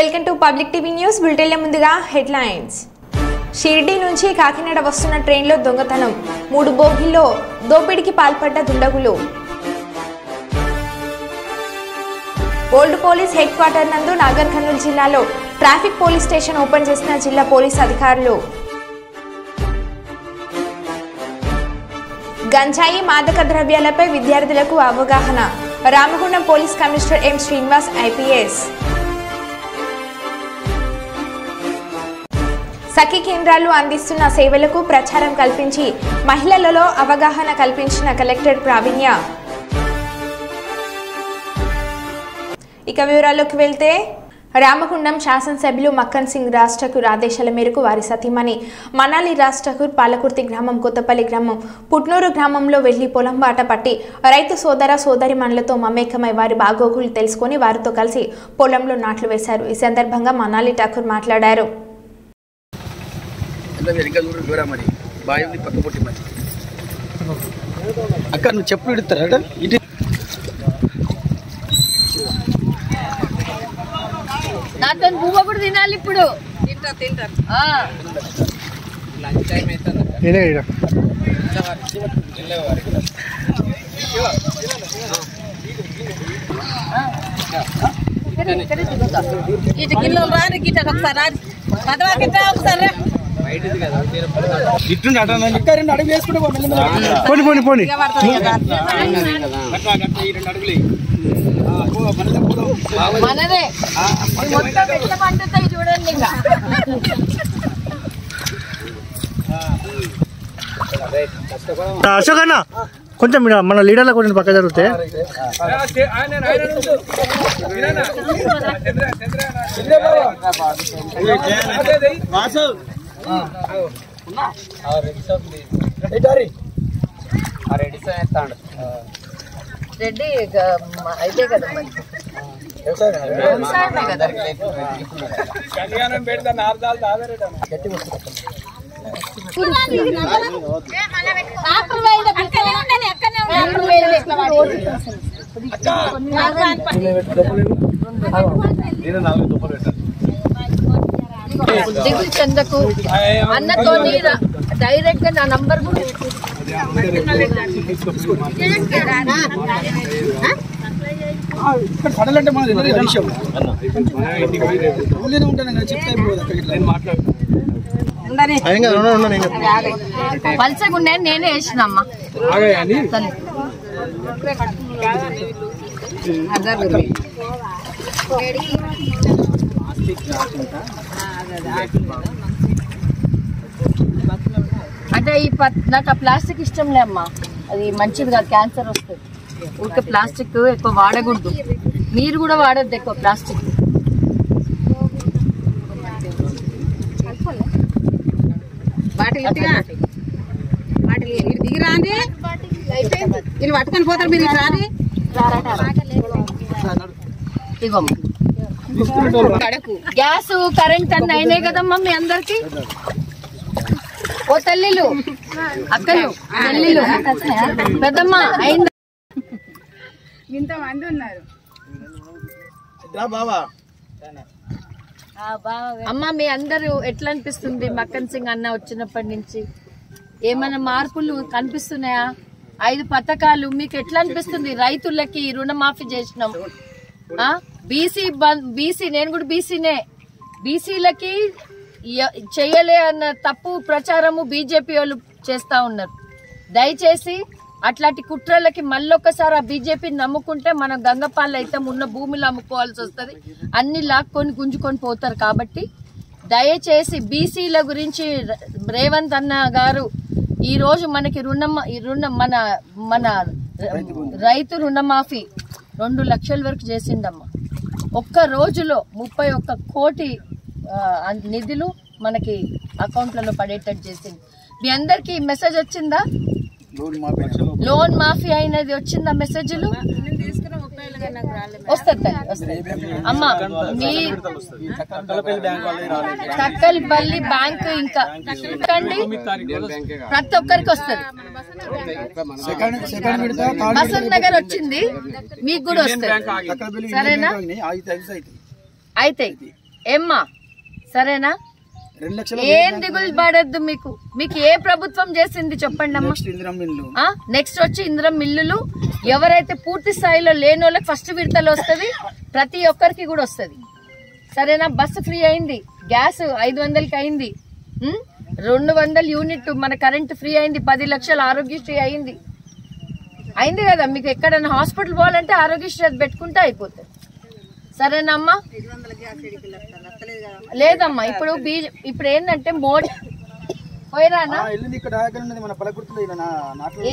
Welcome to Public TV news బులెటిన్ల ముందుగా headlines. Shirdi నుంచి కాకినాడ వస్తున్న ట్రైన్లో దొంగతనం, 3 బోగీల్లో దోపిడీకి పాల్పడ్డ దుండగులు. ఓల్డ్ పోలీస్ హెడ్ క్వార్టర్ నందు నాగర్ కర్నూలు జిల్లాలో ట్రాఫిక్ పోలీస్ స్టేషన్ ఓపెన్ చేసిన జిల్లా పోలీస్ అధికారులు. గంజాయి మాదక ద్రవ్యాలపై విద్యార్థులకు అవగాహన, Ramagundam police commissioner M Srinivas IPS. Sakhi కేంద్రాలు అందిస్తున్న సేవలకు ప్రచారం కల్పించి మహిళలలో అవగాహన కల్పించిన కలెక్టర్ ప్రావీణ్య. ఇక వివరాల్లోకి వెళ్తే, రామగుండం శాసనసభ్యులు మక్కన్ సింగ్ రాజ్ ఠాకూర్ ఆదేశాల మేరకు వారి సతీమణి మనాలి రాజ్ ఠాకూర్ పాలకుర్తి గ్రామం, కొత్తపల్లి గ్రామం, పుట్నూరు గ్రామంలో వెళ్లి పొలం బాట పట్టి రైతు సోదర సోదరిమణులతో మమేకమై వారి బాగోగులు తెలుసుకుని వారితో కలిసి పొలంలో నాట్లు వేశారు. ఈ సందర్భంగా మనాలి ఠాకూర్ మాట్లాడారు. అక్కడ నువ్వు చెప్పు ఇడతారట ఇటు నాతో పువ్వు కూడా తినాలి. ఇప్పుడు తింటారు ఇటు కిలో రాని గిట్ట ఒకసారి పదవా గిట్ట ఒకసారి అడుగు వేసుకుంటే మనదే మొత్తం ఎట్లా పండుతాయి చూడండి. ఇంకా అశోక్ అన్న కొంచెం మన లీడర్లో కొంచెం పక్క జరిగితే రెడ్డి అయితే కదా మరి దిగులు చెందకు అన్నతో డైరెక్ట్ గా నా నంబర్ కూడా పడాలంటే మన విషయం ఉంటాను చెప్తా. పల్సగుండే నేనే వేసినమ్మా. అంటే నాకు ఆ ప్లాస్టిక్ ఇష్టం లే అమ్మా, అది మంచిది కాదు, క్యాన్సర్ వస్తుంది. ఊరికే ప్లాస్టిక్ ఎక్కువ వాడకూడదు. మీరు కూడా వాడద్దు ఎక్కువ ప్లాస్టిక్. దిగిరాండి వీళ్ళు పట్టుకొని పోతారు. మీరు రాని గ్యాస్ కరెంట్ అన్నీ అయినాయి కదమ్మా మీ అందరికి. ఓ తల్లిలు అక్కలు తల్లిలు పెద్దమ్మ అయింది. ఇంతమంది ఉన్నారు. అమ్మ మీ అందరూ ఎట్లా అనిపిస్తుంది? మక్కన్ సింగ్ అన్న వచ్చినప్పటి నుంచి ఏమైనా మార్పులు కనిపిస్తున్నాయా? 5 పథకాలు మీకు ఎట్లా అనిపిస్తుంది? రైతులకి రుణమాఫీ చేసినాం. బీసీ నేను కూడా బీసీనే. బీసీలకి చెయ్యలే అన్న తప్పు ప్రచారము బీజేపీ వాళ్ళు చేస్తా ఉన్నారు. దయచేసి అట్లాంటి కుట్రలకి మళ్ళొక్కసారి ఆ బీజేపీ నమ్ముకుంటే మనం గంగపాలు అయితే ఉన్న భూములు అమ్ముకోవాల్సి వస్తుంది. అన్ని లాక్కొని గుంజుకొని పోతారు. కాబట్టి దయచేసి బీసీల గురించి రేవంత్ అన్న గారు ఈ రోజు మనకి మన రైతు రుణమాఫీ 2 లక్షల వరకు చేసిండమ్మా. ఒక్క రోజులో 31 కోటి నిధులు మనకి అకౌంట్లలో పడేటట్టు చేసింది. మీ అందరికి మెసేజ్ వచ్చిందా? లోన్ మాఫీ అయినది వచ్చిందా? మెసేజ్లు వస్తుంది అమ్మా. మీ తక్కలపల్లి బ్యాంకు ఇంకా ప్రతి ఒక్కరికి వస్తుంది. బసంత్ నగర్ వచ్చింది, మీకు కూడా వస్తుంది. సరేనా? అయితే ఏమ్మా సరేనా? ఏం దిగులు పడద్దు. మీకు ఏ ప్రభుత్వం చేసింది చెప్పండి అమ్మా. నెక్స్ట్ వచ్చి ఇందిరం మిల్లులు ఎవరైతే పూర్తి స్థాయిలో లేని వాళ్ళకి ఫస్ట్ విడతలు వస్తుంది, ప్రతి ఒక్కరికి కూడా వస్తుంది. సరేనా? బస్సు ఫ్రీ అయింది, గ్యాస్ 500కి అయింది, 200 యూనిట్ మన కరెంట్ ఫ్రీ అయింది, 10 లక్షల ఆరోగ్యశ్రీ అయింది కదా. మీకు ఎక్కడైనా హాస్పిటల్ పోవాలంటే ఆరోగ్యశ్రీ అది పెట్టుకుంటే అయిపోతుంది. సరేనమ్మా? లేదమ్మా, ఇప్పుడు ఏంటంటే మోడీ పోయిరానా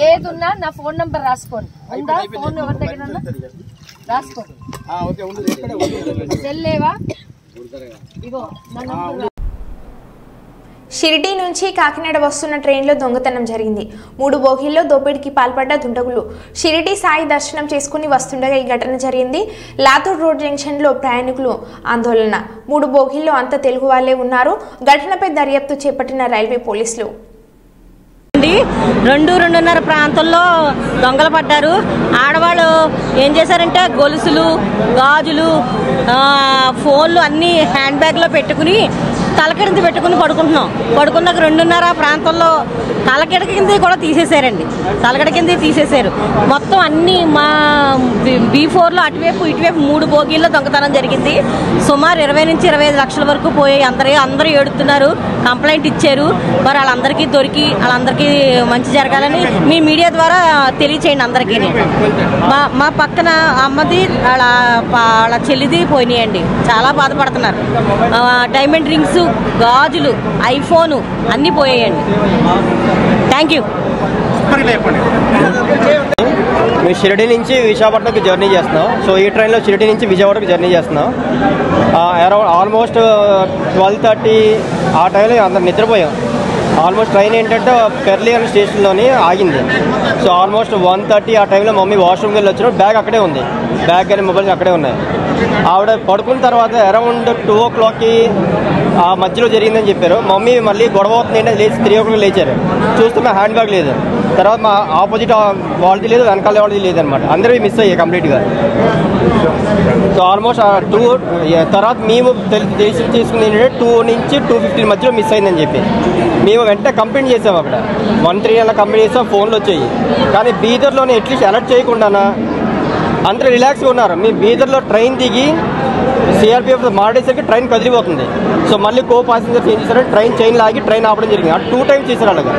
ఏదున్నా నా ఫోన్ నంబర్ రాసుకోండి. ఉందా ఫోన్ ఎవరి దగ్గర రాసుకోండి. సెల్ లేవా? ఇగో నా నంబర్. షిరిడీ నుంచి కాకినాడ వస్తున్న ట్రైన్లో దొంగతనం జరిగింది. 3 బోగీల్లో దోపిడీకి పాల్పడ్డ దుండగులు షిరిడీ సాయి దర్శనం చేసుకుని వస్తుండగా ఈ ఘటన జరిగింది. లాతూర్ రోడ్ జంక్షన్లో ప్రయాణికులు ఆందోళన. 3 బోగీల్లో అంతా తెలుగు వాళ్లే ఉన్నారు. ఘటనపై దర్యాప్తు చేపట్టిన రైల్వే పోలీసులు. 2-2:30 ప్రాంతంలో దొంగలు పడ్డారు. ఆడవాళ్ళు ఏం చేశారంటే గొలుసులు, గాజులు, ఫోన్లు అన్నీ హ్యాండ్ బ్యాగ్లో పెట్టుకుని తలకింద పెట్టుకుని పడుకున్నాక 2:30 ప్రాంతంలో తలకిడ కింద కూడా తీసేశారండి. తలకిడ కింద తీసేశారు. మొత్తం అన్నీ మా B4లో అటువైపు ఇటువైపు 3 బోగీల్లో దొంగతనం జరిగింది. సుమారు 20 నుంచి 25 లక్షల వరకు పోయాయి. అందరూ ఏడుతున్నారు, కంప్లైంట్ ఇచ్చారు. మరి వాళ్ళందరికీ దొరికి వాళ్ళందరికీ మంచి జరగాలని మీ మీడియా ద్వారా తెలియచేయండి అందరికీ. మా పక్కన అమ్మది వాళ్ళ చెల్లిది పోయినాయండి. చాలా బాధపడుతున్నారు. డైమండ్ రింగ్స్, గాజులు, ఐఫోను అన్నీ పోయాయండి. Thank you. మేము షిరిడి నుంచి విశాఖపట్నంకి జర్నీ చేస్తున్నాం. సో ఈ ట్రైన్లో షిరిడి నుంచి విజయవాడకి జర్నీ చేస్తున్నాం. అరౌండ్ ఆల్మోస్ట్ 12:30 ఆ టైంలో అందరు నిద్రపోయాం. ఆల్మోస్ట్ ట్రైన్ ఏంటంటే పెర్లి అనే స్టేషన్లోని ఆగింది. సో ఆల్మోస్ట్ 1:30 ఆ టైంలో మమ్మీ వాష్రూమ్కి వెళ్ళి వచ్చిన బ్యాగ్ అక్కడే ఉంది. బ్యాగ్ కానీ మొబైల్ అక్కడే ఉన్నాయి. ఆవిడ పడుకున్న తర్వాత అరౌండ్ 2 o'clockకి ఆ మధ్యలో జరిగిందని చెప్పారు. మమ్మీ మళ్ళీ గొడవ అవుతుంది ఏంటంటే లేచి 3 o'clock లేచారు. చూస్తే మా హ్యాండ్ బ్యాగ్ లేదు. తర్వాత మా ఆపోజిట్ వాళ్ళది లేదు, వెనకాల వాళ్ళది లేదనమాట. అందరివి మిస్ అయ్యాయి కంప్లీట్గా. సో ఆల్మోస్ట్ 2 తర్వాత మేము తెలిసి తీసుకుంది ఏంటంటే 2 నుంచి 2:15 మధ్యలో మిస్ అయిందని చెప్పి మేము వెంటనే కంప్లైంట్ చేసాము. అక్కడ 1-3 అలా కంప్లైంట్ చేసాం. ఫోన్లు వచ్చాయి. కానీ బీదర్లోనే అట్లీస్ట్ అలర్ట్ చేయకుండా అందరూ రిలాక్స్గా ఉన్నారు. మేము బీదర్లో ట్రైన్ దిగి సిఆర్పిఎఫ్ మారేసరికి ట్రైన్ కదిలిపోతుంది. సో మళ్ళీ ప్యాసింజర్స్ ఏం చేశారంటే ట్రైన్ చైన్ లాగి ట్రైన్ ఆపడం జరిగింది. ఆ 2 times చేశారు అలాగా.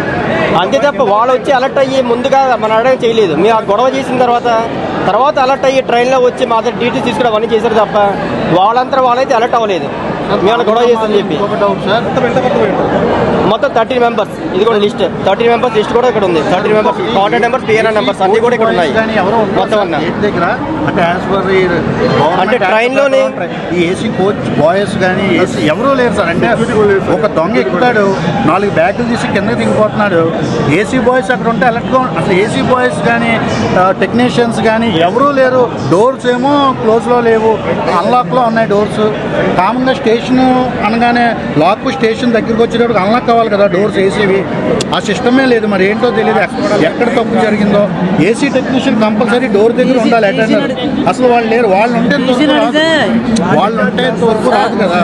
అంతే తప్ప వాళ్ళు వచ్చి అలర్ట్ అయ్యి ముందుగా మన అడగడం చేయలేదు. మేము ఆ గొడవ చేసిన తర్వాత అలర్ట్ అయ్యి ట్రైన్లో వచ్చి మా దగ్గర డీటెయిల్స్ తీసుకుని అవన్నీ చేశారు తప్ప వాళ్ళంతా వాళ్ళైతే అలర్ట్ అవ్వలేదు. మేము గొడవ చేస్తామని చెప్పి మొత్తం 13 members. ఇది కూడా లిస్ట్ 13 members లిస్ట్ కూడా ఇక్కడ ఉంది. 13 members contact numbers, PRR numbers అన్ని కూడా ఇక్కడ ఉన్నాయి మొత్తం అన్న. అంటే ట్రైన్లోనే ఏసీ కోచ్ బాయ్స్ కానీ ఏసీ ఎవరూ లేరు సార్. అంటే ఒక దొంగ ఎక్కుతాడు, 4 బ్యాగులు తీసి కిందకి దిగిపోతున్నాడు. ఏసీ బాయ్స్ అక్కడ ఉంటే అలర్ట్గా అసలు ఏసీ బాయ్స్ కానీ టెక్నీషియన్స్ కానీ ఎవరూ లేరు. డోర్స్ ఏమో క్లోజ్లో లేవు, అన్లాక్లో ఉన్నాయి డోర్స్. కామన్గా స్టేషన్ అనగానే లాక్ స్టేషన్ దగ్గరికి వచ్చేటప్పుడు అన్లాక్ అవ్వాలి కదా డోర్స్ ఏసీవి. ఆ సిస్టమే లేదు. మరి ఏంటో తెలియదు ఎక్కడ తప్పు జరిగిందో. ఏసీ టెక్నీషియన్ కంపల్సరీ డోర్ దగ్గర ఉండాలి అటెండర్. అసలు వాళ్ళు లేరు. వాళ్ళు ఉంటే వరకు రాదు కదా.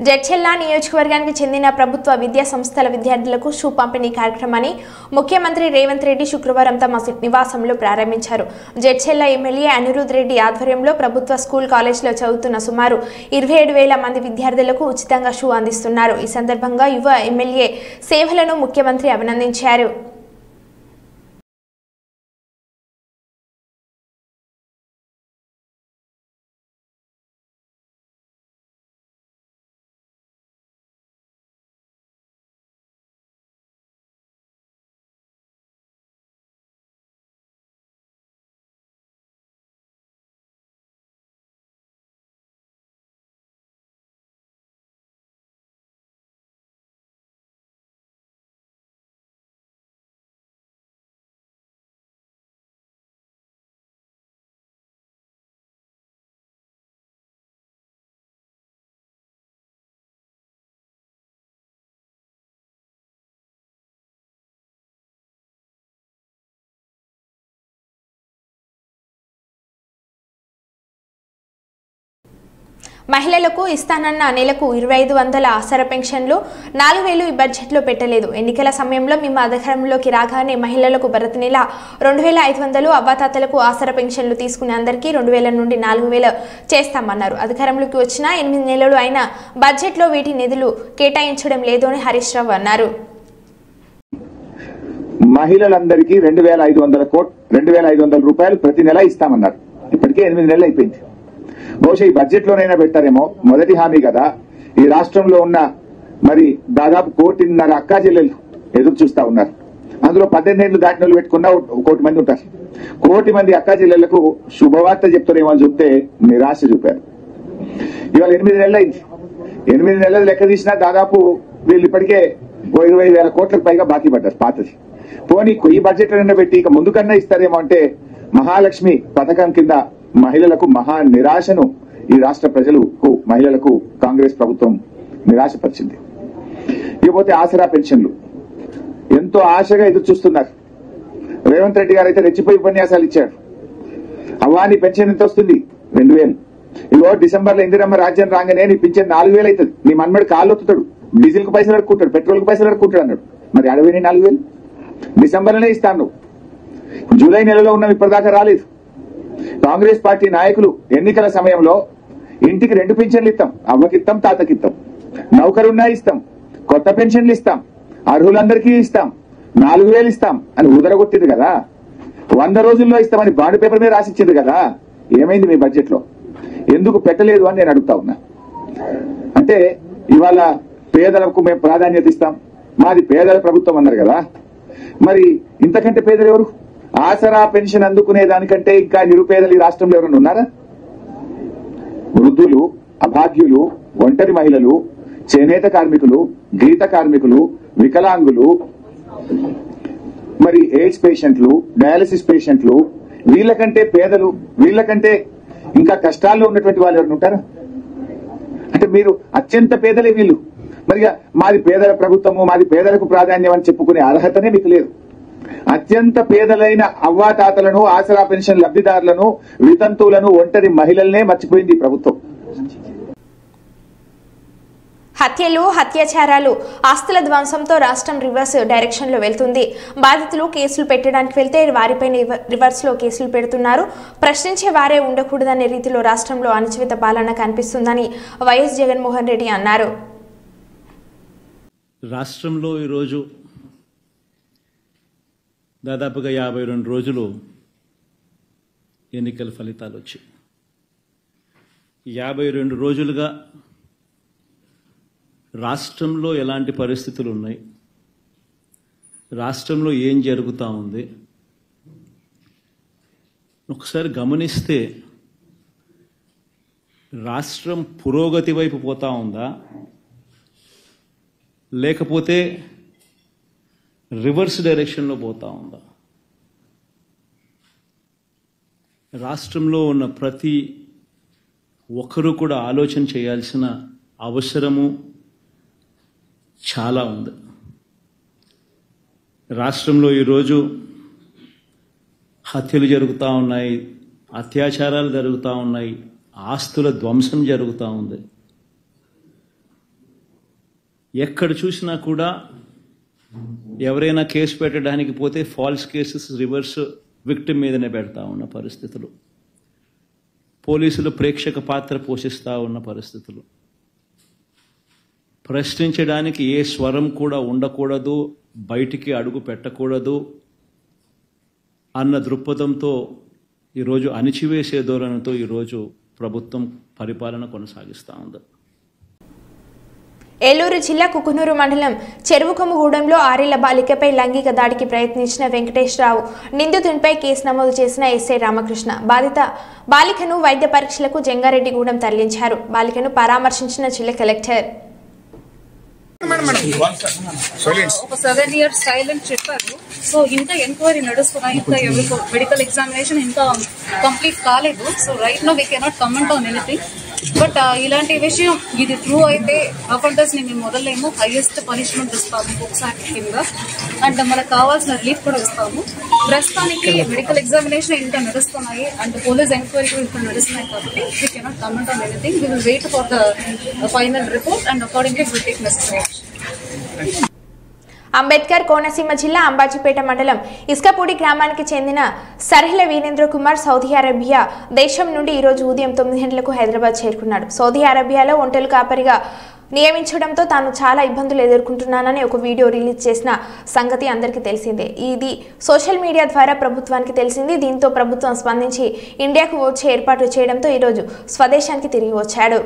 జడ్చెల్ల నియోజకవర్గానికి చెందిన ప్రభుత్వ విద్యా సంస్థల విద్యార్థులకు షూ పంపిణీ కార్యక్రమాన్ని ముఖ్యమంత్రి రేవంత్ రెడ్డి శుక్రవారం తమ నివాసంలో ప్రారంభించారు. జడ్చెల్ల ఎమ్మెల్యే అనిరుద్ రెడ్డి ఆధ్వర్యంలో ప్రభుత్వ స్కూల్ కాలేజీలో చదువుతున్న సుమారు 27,000 మంది విద్యార్థులకు ఉచితంగా షూ అందిస్తున్నారు. ఈ సందర్భంగా యువ ఎమ్మెల్యే సేవలను ముఖ్యమంత్రి అభినందించారు. మహిళలకు ఇస్తానన్న నెలకు 2500 ఆసరా పెన్షన్లు 4000 ఈ బడ్జెట్లో పెట్టలేదు. ఎన్నికల సమయంలో మేము అధికారంలోకి రాగానే మహిళలకు ప్రతి నెల 2500, అవ్వాతాతలకు ఆసరా పెన్షన్లు తీసుకునే అందరికీ 2000 నుండి 4000 చేస్తామన్నారు. అధికారంలోకి వచ్చిన 8 నెలలు అయినా బడ్జెట్లో వీటి నిధులు కేటాయించడం లేదు అని హరీష్ రావు అన్నారు. మహిళలందరికీ 2500 రూపాయలు ప్రతి నెల ఇస్తామన్నారు. ఇప్పటికే 8 నెలలు అయిపోయింది. బహుశా ఈ బడ్జెట్ లోనైనా పెట్టారేమో. మొదటి హామీ కదా. ఈ రాష్ట్రంలో ఉన్న మరి దాదాపు 1,500,000 అక్కా చెల్లెలు ఎదురు చూస్తా ఉన్నారు. అందులో 18 ఏళ్లు దాటిన వాళ్ళు పెట్టుకున్న 1 కోటి మంది ఉంటారు. 1 కోటి మంది అక్కా చెల్లెళ్లకు శుభవార్త చెప్తారేమో అని చెప్తే నిరాశ చూపారు. ఇవాళ 8 నెలలు అయింది. 8 నెలలు లెక్క తీసినా దాదాపు వీళ్ళు ఇప్పటికే 20,000 కోట్లకు పైగా బాకీ పడ్డారు పాతది. పోనీ ఈ బడ్జెట్ అయినా పెట్టి ఇక ముందు కన్నా ఇస్తారేమో అంటే మహాలక్ష్మి పథకం కింద మహిళలకు మహా నిరాశను ఈ రాష్ట్ర ప్రజలకు మహిళలకు కాంగ్రెస్ ప్రభుత్వం నిరాశపరిచింది. ఇకపోతే ఆసరా పెన్షన్లు ఎంతో ఆశగా ఎదురు చూస్తున్నారు. రేవంత్ రెడ్డి గారు అయితే రెచ్చిపోయి ఉపన్యాసాలు ఇచ్చాడు. అవ్వాని పెన్షన్ ఎంత వస్తుంది? 2000. ఇగో డిసెంబర్ లో ఇందిరమ్మ రాజ్యం రాగానే నీ పింఛన్ 4000 అవుతుంది. నీ మన్మడి కాళ్ళు ఒత్తుతాడు, డీజిల్ కు పైసలు అడుక్కుంటాడు, పెట్రోల్ కు పైసలు అడుక్కుంటాడు అన్నాడు. మరి 40,000 డిసెంబర్లోనే ఇస్తాను. జూలై నెలలో ఉన్నాం, ఇప్పటిదాకా రాలేదు. కాంగ్రెస్ పార్టీ నాయకులు ఎన్నికల సమయంలో ఇంటికి 2 పింఛన్లు ఇస్తాం, అవ్వకిస్తాం, తాతకిస్తాం, నౌకరున్నా ఇస్తాం, కొత్త పెన్షన్లు ఇస్తాం, అర్హులందరికీ ఇస్తాం, 4000 ఇస్తాం అని ఉదరగొట్టింది కదా. 100 రోజుల్లో ఇస్తామని బాండ్ పేపర్ మీద రాసిచ్చింది కదా. ఏమైంది మీ బడ్జెట్ లో? ఎందుకు పెట్టలేదు అని నేను అడుగుతా ఉన్నా. అంటే ఇవాళ పేదలకు మేము ప్రాధాన్యత ఇస్తాం, మాది పేదల ప్రభుత్వం అన్నారు కదా. మరి ఇంతకంటే పేదలు ఎవరు? ఆసరా పెన్షన్ అందుకునే దానికంటే ఇంకా నిరుపేదలు ఈ రాష్ట్రంలో ఎవరైనా ఉన్నారా? వృద్ధులు, అభాగ్యులు, ఒంటరి మహిళలు, చేనేత కార్మికులు, గీత కార్మికులు, వికలాంగులు, మరి ఎయిడ్స్ పేషెంట్లు, డయాలసిస్ పేషెంట్లు, వీళ్ళకంటే పేదలు, వీళ్ళకంటే ఇంకా కష్టాల్లో ఉన్నటువంటి వాళ్ళు ఎవరైనా ఉంటారా? అంటే మీరు అత్యంత పేదలే వీళ్ళు. మరి మాది పేదల ప్రభుత్వము, మాది పేదలకు ప్రాధాన్యం అని చెప్పుకునే అర్హతనే మీకు లేదు. అత్యంత పేదలైన అవ్వాతాతలను, ఆసరా పెన్షన్ లబ్ధిదారులను, వితంతువులను, ఒంటరి మహిళలనే మర్చిపోయింది ప్రభుత్వం. హత్యలు, అత్యాచారాలు, ఆస్తుల ధ్వంసంతో రాష్ట్రం రివర్స్ డైరెక్షన్ లో వెళ్తుంది. బాధితులు కేసులు పెట్టడానికి వెళ్తే వారిపైన రివర్స్ లో కేసులు పెడుతున్నారు. ప్రశ్నించే వారే ఉండకూడదనే రీతిలో రాష్ట్రంలో అణచివేత పాలన కనిపిస్తుందని వైఎస్ జగన్మోహన్ రెడ్డి అన్నారు. రాష్ట్రంలో ఈరోజు దాదాపుగా 52 రోజులు ఎన్నికల ఫలితాలు వచ్చాయి. 52 రోజులుగా రాష్ట్రంలో ఎలాంటి పరిస్థితులు ఉన్నాయి, రాష్ట్రంలో ఏం జరుగుతూ ఉంది ఒకసారి గమనిస్తే రాష్ట్రం పురోగతి వైపు పోతా ఉందా, లేకపోతే రివర్స్ డైరెక్షన్లో పోతా ఉందా? రాష్ట్రంలో ఉన్న ప్రతి ఒక్కరూ కూడా ఆలోచన చేయాల్సిన అవసరము చాలా ఉంది. రాష్ట్రంలో ఈరోజు హత్యలు జరుగుతూ ఉన్నాయి, అత్యాచారాలు జరుగుతూ ఉన్నాయి, ఆస్తుల ధ్వంసం జరుగుతూ ఉంది. ఎక్కడ చూసినా కూడా ఎవరైనా కేసు పెట్టడానికి పోతే ఫాల్స్ కేసెస్ రివర్స్ విక్టిమ్ మీదనే పెడతా ఉన్న పరిస్థితులు, పోలీసులు ప్రేక్షక పాత్ర పోషిస్తూ ఉన్న పరిస్థితులు, ప్రశ్నించడానికి ఏ స్వరం కూడా ఉండకూడదు, బయటికి అడుగు పెట్టకూడదు అన్న దృక్పథంతో ఈరోజు అణిచివేసే ధోరణితో ఈరోజు ప్రభుత్వం పరిపాలన కొనసాగిస్తూ ఉంది. ఏలూరు జిల్లా కుకునూరు మండలం చెరువుకొమ్మగూడెంలో 6 ఏళ్ల బాలికపై లైంగిక దాడికి ప్రయత్నించిన వెంకటేశ్వరరావు నిందితునిపై కేసు నమోదు చేసిన ఎస్ఐ రామకృష్ణ బాధిత బాలికను వైద్య పరీక్షలకు జంగారెడ్డిగూడెం తరలించారు. బాలికను పరామర్శించిన జిల్లా కలెక్టర్. ఒక 7 years సైలెంట్ చెప్పారు. సో ఇంకా ఎంక్వైరీ నడుస్తున్నాయి, ఇంకా ఎవరికో మెడికల్ ఎగ్జామినేషన్ ఇంకా కంప్లీట్ కాలేదు. So right now we cannot comment on anything. But ఇలాంటి విషయం ఇది ట్రూ అయితే అఫెండర్స్ ని మేము మొదలేమో హైయెస్ట్ పనిష్మెంట్ ఇస్తాము ఒకసారి కింద అండ్ మనకు కావాల్సిన రిలీఫ్ కూడా ఇస్తాము. ప్రస్తుతానికి మెడికల్ ఎగ్జామినేషన్ ఇంకా నడుస్తున్నాయి అండ్ పోలీస్ ఎంక్వైరీ కూడా ఇంకా నడుస్తున్నాయి కాబట్టి we cannot comment on anything. We will wait for the final report and accordingly will take necessary action. Ambedkar Konaseema జిల్లా అంబాజీపేట మండలం ఇస్కపూడి గ్రామానికి చెందిన సర్హిల వీరేంద్ర కుమార్ సౌదీ అరేబియా దేశం నుండి ఈరోజు ఉదయం 9 గంటలకు హైదరాబాద్ చేరుకున్నాడు. సౌదీ అరేబియాలో ఒంటెలు కాపరిగా నియమించడంతో తాను చాలా ఇబ్బందులు ఎదుర్కొంటున్నానని ఒక వీడియో రిలీజ్ చేసిన సంగతి అందరికీ తెలిసిందే. ఇది సోషల్ మీడియా ద్వారా ప్రభుత్వానికి తెలిసింది. దీంతో ప్రభుత్వం స్పందించి ఇండియాకు వచ్చే ఏర్పాట్లు చేయడంతో ఈరోజు స్వదేశానికి తిరిగి వచ్చాడు.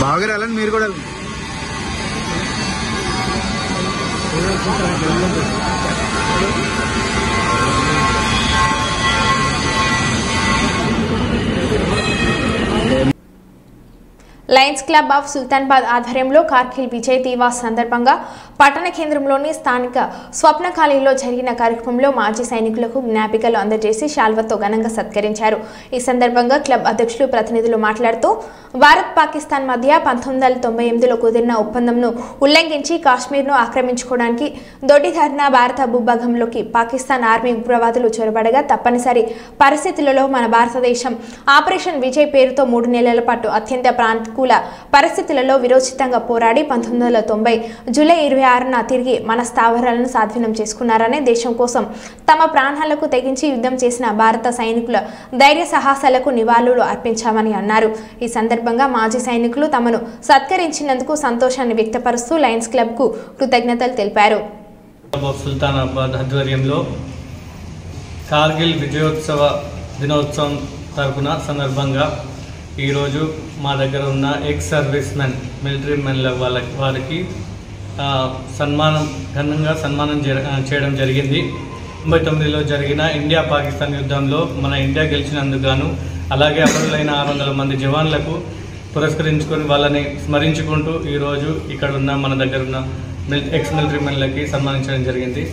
బాగా వెళ్ళండి మీరు కూడా. లయన్స్ క్లబ్ ఆఫ్ సుల్తానాబాద్ ఆధ్వర్యంలో కార్గిల్ విజయ్ దివాస్ సందర్భంగా పట్టణ కేంద్రంలోని స్థానిక స్వప్న కాలనీలో జరిగిన కార్యక్రమంలో మాజీ సైనికులకు జ్ఞాపికలు అందజేసి శాల్వతో ఘనంగా సత్కరించారు. ఈ సందర్భంగా క్లబ్ అధ్యక్షులు ప్రతినిధులు మాట్లాడుతూ భారత్ పాకిస్తాన్ మధ్య 1998లో కుదిరిన ఒప్పందంను ఉల్లంఘించి కాశ్మీర్ను ఆక్రమించుకోవడానికి దొడ్డిదారిన భారత భూభాగంలోకి పాకిస్తాన్ ఆర్మీ ఉగ్రవాదులు చొరబడగా తప్పనిసరి పరిస్థితులలో మన భారతదేశం ఆపరేషన్ విజయ్ పేరుతో 3 నెలల పాటు అత్యంత ప్రాంతీయ పరిస్థితులలో విరోచితంగా పోరాడి 1990 జూలై 26న తిరిగి మన స్థావరాలను స్వాధీనం చేసుకున్నారని దేశం కోసం తమ ప్రాణాలకు తెగించి యుద్ధం చేసిన భారత సైనికుల ధైర్య సాహసాలకు నివాళులు అర్పించామని అన్నారు. ఈ సందర్భంగా మాజీ సైనికులు తమను సత్కరించినందుకు సంతోషాన్ని వ్యక్తపరుస్తూ లయన్స్ క్లబ్ కు కృతజ్ఞతలు తెలిపారు. సుల్తానాబాద్ ఆధ్వర్యంలో కార్గిల్ విజయోత్సవ దినోత్సవం తరపున సందర్భంగా ఈరోజు మా దగ్గర ఉన్న ఎక్స్ సర్వీస్ మెన్ మిలిటరీ మెన్ల వారికి ఘనంగా సన్మానం చేయడం జరిగింది. 1999లో జరిగిన ఇండియా పాకిస్తాన్ యుద్ధంలో మన ఇండియా గెలిచినందుకు గాను అలాగే అమరులైన 600 మంది జవాన్లకు పురస్కరించుకొని వాళ్ళని స్మరించుకుంటూ ఈరోజు ఇక్కడ ఉన్న మన దగ్గర ఉన్న ఎక్స్ మిలిటరీ మెన్లకి సన్మానించడం జరిగింది.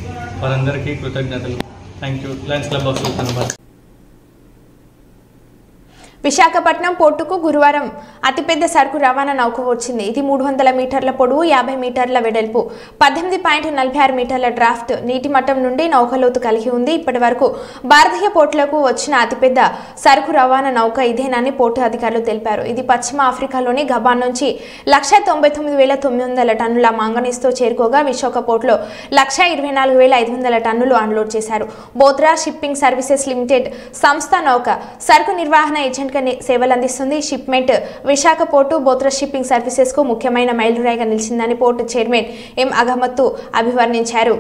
వారందరికీ కృతజ్ఞతలు. Thank you. Lions club of Sultanabad. Visakhapatnam పోర్టుకు గురువారం అతిపెద్ద సరుకు రవాణా నౌక వచ్చింది. ఇది 300 మీటర్ల పొడవు, 50 మీటర్ల వెడల్పు, 18.46 మీటర్ల డ్రాఫ్ట్ నీటి మట్టం నుండి నౌకలోతు కలిగి ఉంది. ఇప్పటి వరకు భారతీయ పోర్టులకు వచ్చిన అతిపెద్ద సరుకు రవాణా నౌక ఇదేనని పోర్టు అధికారులు తెలిపారు. ఇది పశ్చిమ ఆఫ్రికాలోని గబాన్ నుంచి 199,900 టన్నుల మాంగనీస్తో చేరుకోగా విశాఖ పోర్టులో 124,500 టన్నులు అన్లోడ్ చేశారు. బోత్రా షిప్పింగ్ సర్వీసెస్ లిమిటెడ్ సంస్థ నౌక సరుకు నిర్వహణ ఏజెంట్ సేవలు అందిస్తుంది. Shipment Visakha port Bothra shipping services కు ముఖ్యమైన మైలురాయిగా నిలిచిందని పోర్టు చైర్మన్ ఎం అగమత్తు అభివర్ణించారు.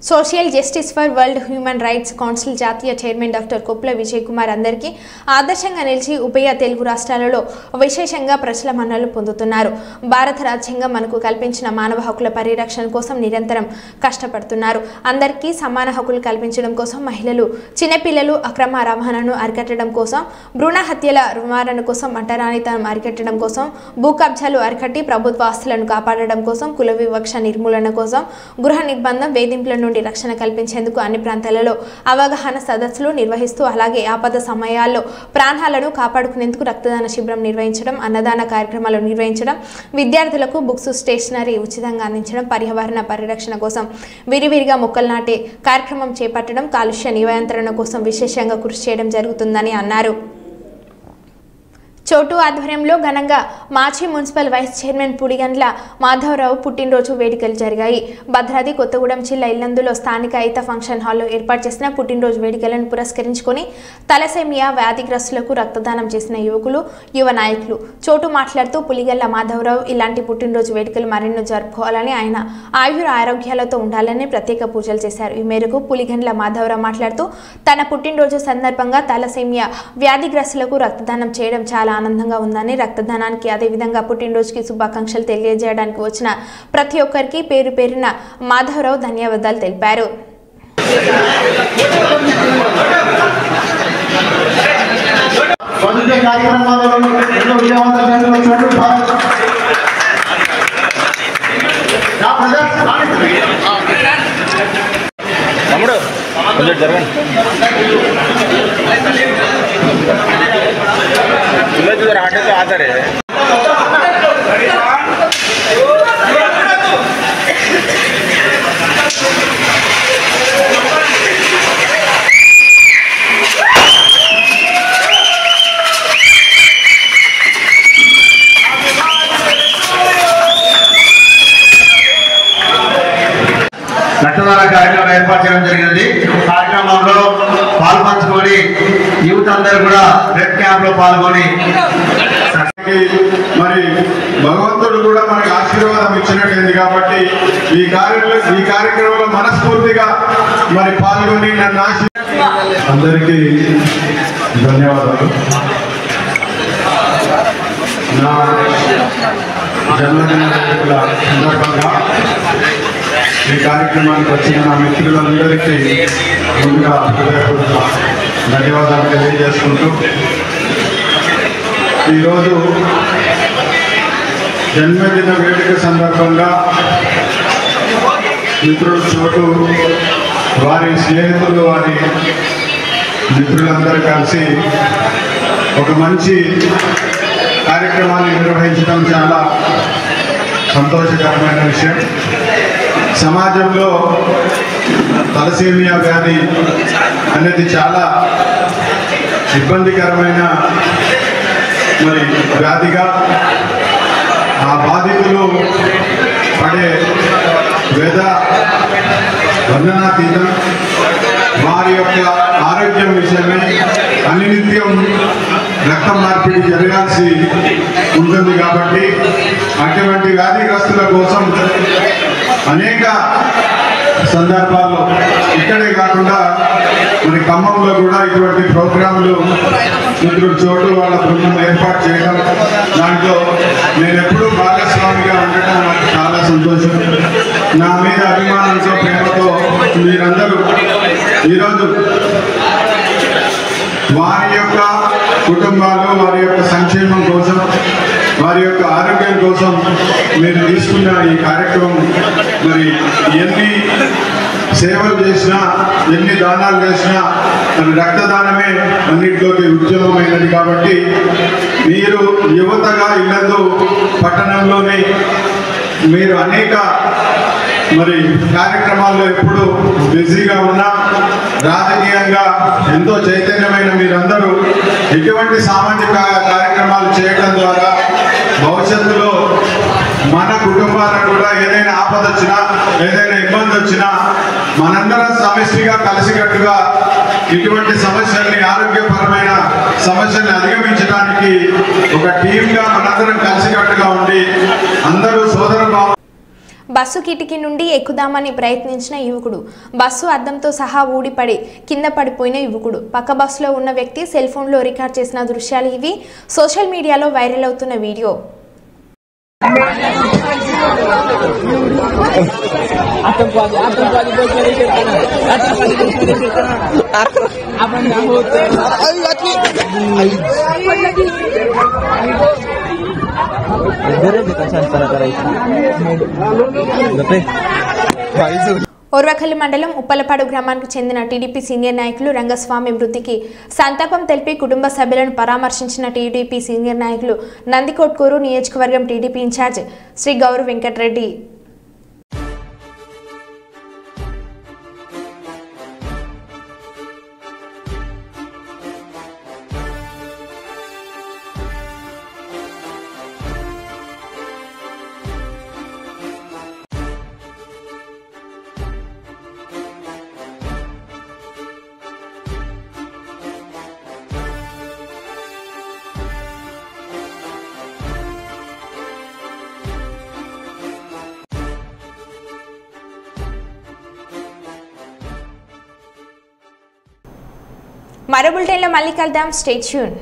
Social justice for world human rights council జాతీయ చైర్మన్ డాక్టర్ కొప్పుల విజయ్ కుమార్ అందరికీ ఆదర్శంగా నిలిచి ఉభయ తెలుగు రాష్ట్రాలలో విశేషంగా ప్రజల మన్ననలు పొందుతున్నారు. భారత రాజ్యాంగం మనకు కల్పించిన మానవ హక్కుల పరిరక్షణ కోసం నిరంతరం కష్టపడుతున్నారు. అందరికీ సమాన హక్కులు కల్పించడం కోసం, మహిళలు, చిన్నపిల్లలు అక్రమ రవాణాను అరికట్టడం కోసం, భ్రూణ హత్యల నివారణ కోసం, అంటరానితనం అరికట్టడం కోసం, భూ కబ్జాలు అరికట్టి ప్రభుత్వ ఆస్తులను కాపాడడం కోసం, కుల వివక్ష నిర్మూలన కోసం, గృహ నిర్బంధం, వేధింపుల నుండి రక్షణ కల్పించేందుకు అన్ని ప్రాంతాలలో అవగాహన సదస్సులు నిర్వహిస్తూ, అలాగే ఆపద సమయాల్లో ప్రాణాలను కాపాడుకునేందుకు రక్తదాన శిబిరం నిర్వహించడం, అన్నదాన కార్యక్రమాలు నిర్వహించడం, విద్యార్థులకు బుక్స్, స్టేషనరీ ఉచితంగా అందించడం, పర్యావరణ పరిరక్షణ కోసం విరివిరిగా మొక్కలు నాటే కార్యక్రమం చేపట్టడం, కాలుష్య నియంత్రణ కోసం విశేషంగా కృషి చేయడం జరుగుతుందని అన్నారు. చోటు ఆధ్వర్యంలో ఘనంగా మాజీ మున్సిపల్ వైస్ చైర్మన్ పుడిగండ్ల మాధవరావు పుట్టినరోజు వేడుకలు జరిగాయి. భద్రాద్రి కొత్తగూడెం జిల్లా ఇల్లందులో స్థానిక ఐత ఫంక్షన్ హాల్లో ఏర్పాటు చేసిన పుట్టినరోజు వేడుకలను పురస్కరించుకొని తలసేమియా వ్యాధిగ్రస్తులకు రక్తదానం చేసిన యువకులు, యువ నాయకులు. చోటు మాట్లాడుతూ పులిగండ్ల మాధవరావు ఇలాంటి పుట్టినరోజు వేడుకలు మరెన్నో జరుపుకోవాలని, ఆయన ఆయుర ఆరోగ్యాలతో ఉండాలని ప్రత్యేక పూజలు చేశారు. ఈ మేరకు పులిగండ్ల మాధవరావు మాట్లాడుతూ తన పుట్టినరోజు సందర్భంగా తలసేమియా వ్యాధిగ్రస్తులకు రక్తదానం చేయడం చాలా ఆనందంగా ఉందని, రక్తదానానికి అదేవిధంగా పుట్టినరోజుకి శుభాకాంక్షలు తెలియజేయడానికి వచ్చిన ప్రతి ఒక్కరికి పేరు పేరున మాధవరావు ధన్యవాదాలు తెలిపారు. आधार है రక్తదాన కార్యక్రమం ఏర్పాటు చేయడం జరిగింది. కార్యక్రమంలో పాల్పంచుకొని యూత్ అందరూ కూడా బ్లడ్ క్యాంప్ లో పాల్గొని మరి భగవంతుడు కూడా మనకి ఆశీర్వాదం ఇచ్చినట్టుంది. కాబట్టి ఈ కార్యక్రమంలో మనస్ఫూర్తిగా మరి పాల్గొని నన్ను అందరికీ ధన్యవాదాలు. నా జన్మదిన సందర్భంగా ఈ కార్యక్రమానికి వచ్చిన నా మిత్రులందరికీ ముందుగా హృదయపూర్వక ధన్యవాదాలు తెలియజేసుకుంటూ, ఈరోజు జన్మదిన వేడుక సందర్భంగా మిత్రులు చోటు, వారి స్నేహితులు, వారి మిత్రులందరూ కలిసి ఒక మంచి కార్యక్రమాన్ని నిర్వహించడం చాలా సంతోషకరమైన విషయం. సమాజంలో తలసేమియా వ్యాధి అనేది చాలా ఇబ్బందికరమైన మరి వ్యాధిగా, ఆ బాధితులు పడే వేద వర్ణనాతీతం. వారి యొక్క ఆరోగ్యం విషయమై అనినిత్యం రక్త మార్పిడి జరగాల్సి ఉంటుంది. కాబట్టి అటువంటి వ్యాధిగ్రస్తుల కోసం అనేక సందర్భాల్లో ఇక్కడే కాకుండా మరి ఖమ్మంలో కూడా ఇటువంటి ప్రోగ్రాంలు మిత్రుడు చోటు వాళ్ళ బృందం ఏర్పాటు చేయడం, దాంట్లో నేను ఎప్పుడూ భాగస్వామిగా ఉండటం నాకు చాలా సంతోషం. నా మీద అభిమానంతో, ప్రేమతో మీరందరూ ఈరోజు వారి యొక్క కుటుంబాలు, వారి యొక్క సంక్షేమం కోసం, వారి యొక్క ఆరోగ్యం కోసం మీరు తీసుకున్న ఈ కార్యక్రమం మరి ఎన్ని సేవలు చేసినా, ఎన్ని దానాలు చేసినా మరి రక్తదానమే అన్నింటిలోకి ఉద్యమమైనది. కాబట్టి మీరు యువతగా ఇల్లందు పట్టణంలోని మీరు అనేక మరి కార్యక్రమాల్లో ఎప్పుడు బిజీగా ఉన్నా, రాజకీయంగా ఎంతో చైతన్యమైన మీరందరూ ఎటువంటి సామాజిక కార్యక్రమాలు చేయడం ద్వారా భవిష్యత్తులో మన కుటుంబాలకు కూడా ఏదైనా ఆపద వచ్చినా, ఏదైనా ఇబ్బంది వచ్చినా మనందరం సమిష్టిగా కలిసికట్టుగా ఇటువంటి సమస్యల్ని, ఆరోగ్యపరమైన సమస్యల్ని అధిగమించడానికి ఒక టీంగా మనందరం కలిసికట్టుగా ఉండి అందరూ సోదర బస్సు కిటికీ నుండి ఎక్కుదామని ప్రయత్నించిన యువకుడు, బస్సు అద్దంతో సహా ఊడిపడి కింద పడిపోయిన యువకుడు. పక్క బస్సులో ఉన్న వ్యక్తి సెల్ ఫోన్లో రికార్డ్ చేసిన దృశ్యాలు ఇవి. సోషల్ మీడియాలో వైరల్ అవుతున్న వీడియో. ఓర్వకల్లి మండలం ఉప్పలపాడు గ్రామానికి చెందిన టీడీపీ సీనియర్ నాయకులు రంగస్వామి మృతికి సంతాపం తెలిపి కుటుంబ సభ్యులను పరామర్శించిన టీడీపీ సీనియర్ నాయకులు నందికొట్కూరు నియోజకవర్గం టీడీపీ ఇన్ఛార్జ్ శ్రీ గౌరవ్ వెంకటరెడ్డి. మరో బులెటిన్లో మళ్ళీ కలుద్దాం. Stay tune.